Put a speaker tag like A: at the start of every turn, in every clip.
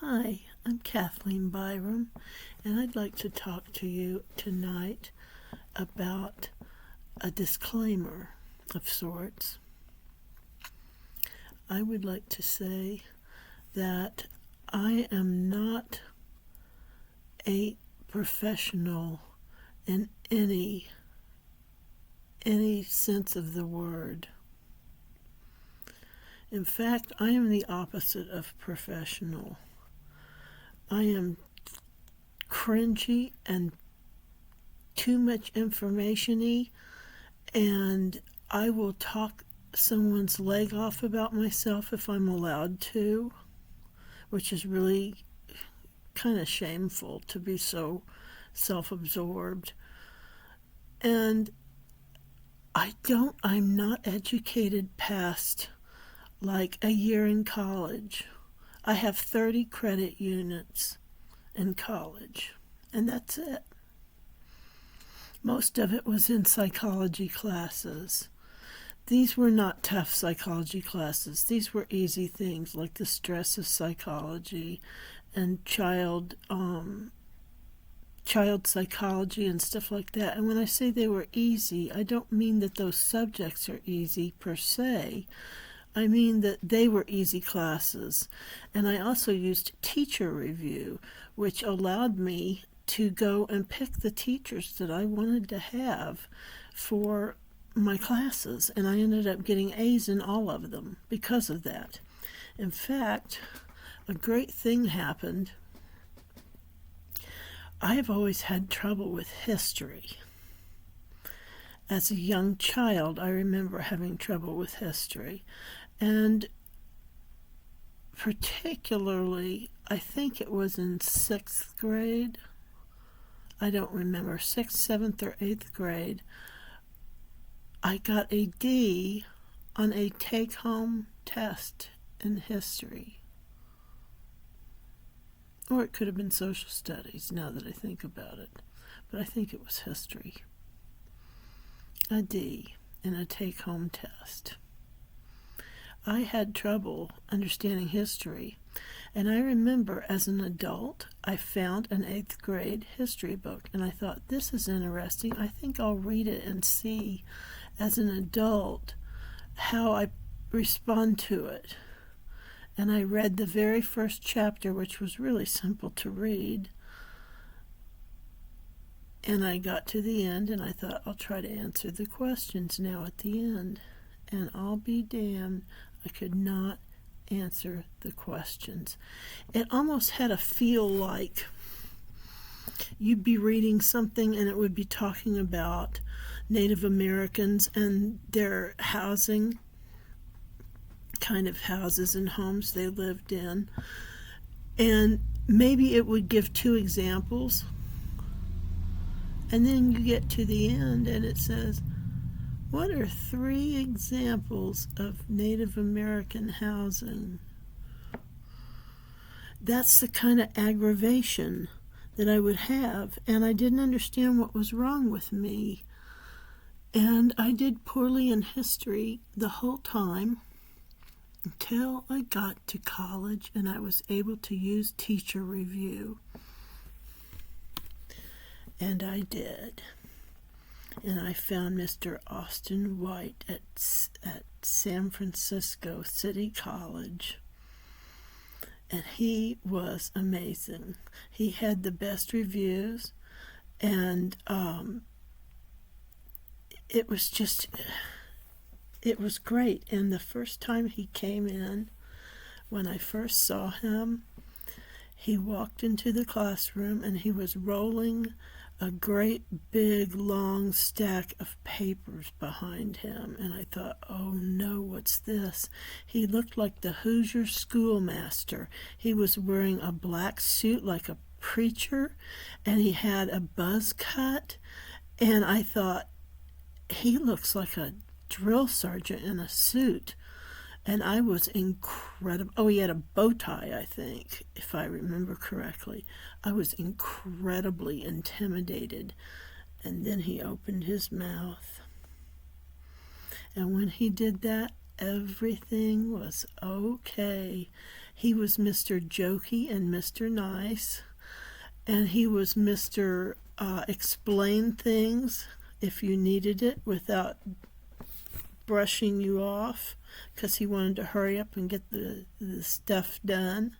A: Hi, I'm Kathleen Byram, and I'd like to talk to you tonight about a disclaimer of sorts. I would like to say that I am not a professional in any sense of the word. In fact, I am the opposite of professional. I am cringy and too much information-y, and I will talk someone's leg off about myself if I'm allowed to, which is really kind of shameful to be so self-absorbed. And I'm not educated past like a year in college. I have 30 credit units in college, and that's it. Most of it was in psychology classes. These were not tough psychology classes. These were easy things like the stress of psychology and child psychology and stuff like that. And when I say they were easy, I don't mean that those subjects are easy per se. I mean that they were easy classes. And I also used teacher review, which allowed me to go and pick the teachers that I wanted to have for my classes. And I ended up getting A's in all of them because of that. In fact, a great thing happened. I have always had trouble with history. As a young child, I remember having trouble with history. And particularly, I think it was in 6th grade. I don't remember, 6th, 7th, or 8th grade. I got a D on a take-home test in history. Or it could have been social studies, now that I think about it. But I think it was history. A D in a take-home test. I had trouble understanding history, and I remember as an adult I found an 8th grade history book, and I thought, this is interesting. I think I'll read it and see as an adult how I respond to it. And I read the very first chapter, which was really simple to read, and I got to the end, and I thought, I'll try to answer the questions now at the end. And I'll be damned, I could not answer the questions. It almost had a feel like you'd be reading something and it would be talking about Native Americans and their housing, kind of houses and homes they lived in. And maybe it would give 2 examples. And then you get to the end and it says, what are 3 examples of Native American housing? That's the kind of aggravation that I would have, and I didn't understand what was wrong with me. And I did poorly in history the whole time until I got to college and I was able to use teacher review. And I did. And I found Mr. Austin White at San Francisco City College. And he was amazing. He had the best reviews, and it was great. And the first time he came in, when I first saw him, he walked into the classroom and he was rolling a great big long stack of papers behind him, and I thought, oh no, what's this? He looked like the Hoosier schoolmaster. He was wearing a black suit like a preacher, and he had a buzz cut, and I thought, he looks like a drill sergeant in a suit. And I was incredible. Oh, he had a bow tie, I think, if I remember correctly. I was incredibly intimidated. And then he opened his mouth. And when he did that, everything was okay. He was Mr. Jokey and Mr. Nice, and he was Mr. Explain things if you needed it without brushing you off, because he wanted to hurry up and get the stuff done.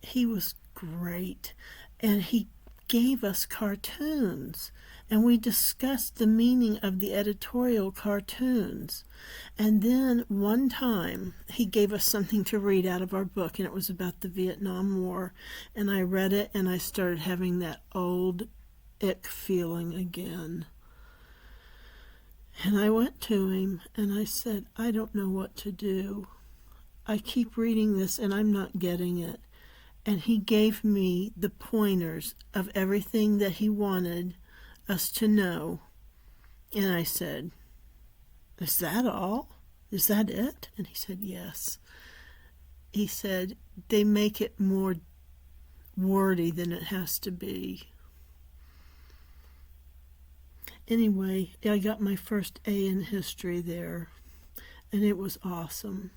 A: He was great, and he gave us cartoons, and we discussed the meaning of the editorial cartoons. And then one time he gave us something to read out of our book, and it was about the Vietnam War, and I read it and I started having that old ick feeling again. And I went to him and I said, I don't know what to do. I keep reading this and I'm not getting it. And he gave me the pointers of everything that he wanted us to know. And I said, is that all? Is that it? And he said, yes. He said, they make it more wordy than it has to be. Anyway, I got my first A in history there, and it was awesome.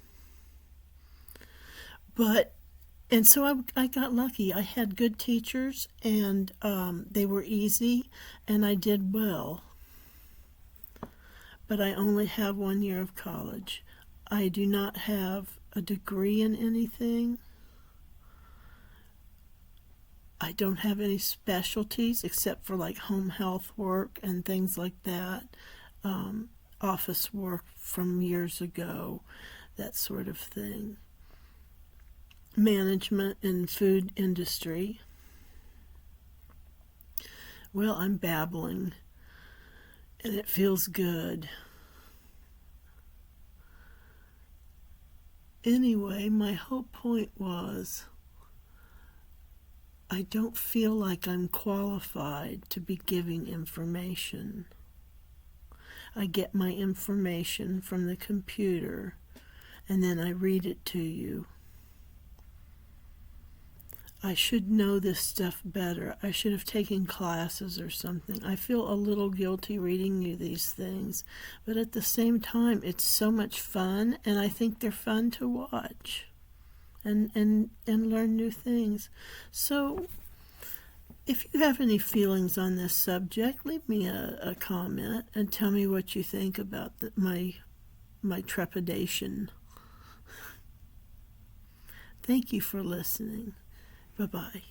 A: And so I got lucky. I had good teachers, and they were easy, and I did well. But I only have 1 year of college. I do not have a degree in anything. I don't have any specialties except for like home health work and things like that, office work from years ago, that sort of thing. Management in food industry. Well, I'm babbling, and it feels good. Anyway, my whole point was, I don't feel like I'm qualified to be giving information. I get my information from the computer, and then I read it to you. I should know this stuff better. I should have taken classes or something. I feel a little guilty reading you these things, but at the same time, it's so much fun, and I think they're fun to watch and learn new things. So if you have any feelings on this subject, leave me a comment and tell me what you think about my trepidation. Thank you for listening. Bye-bye.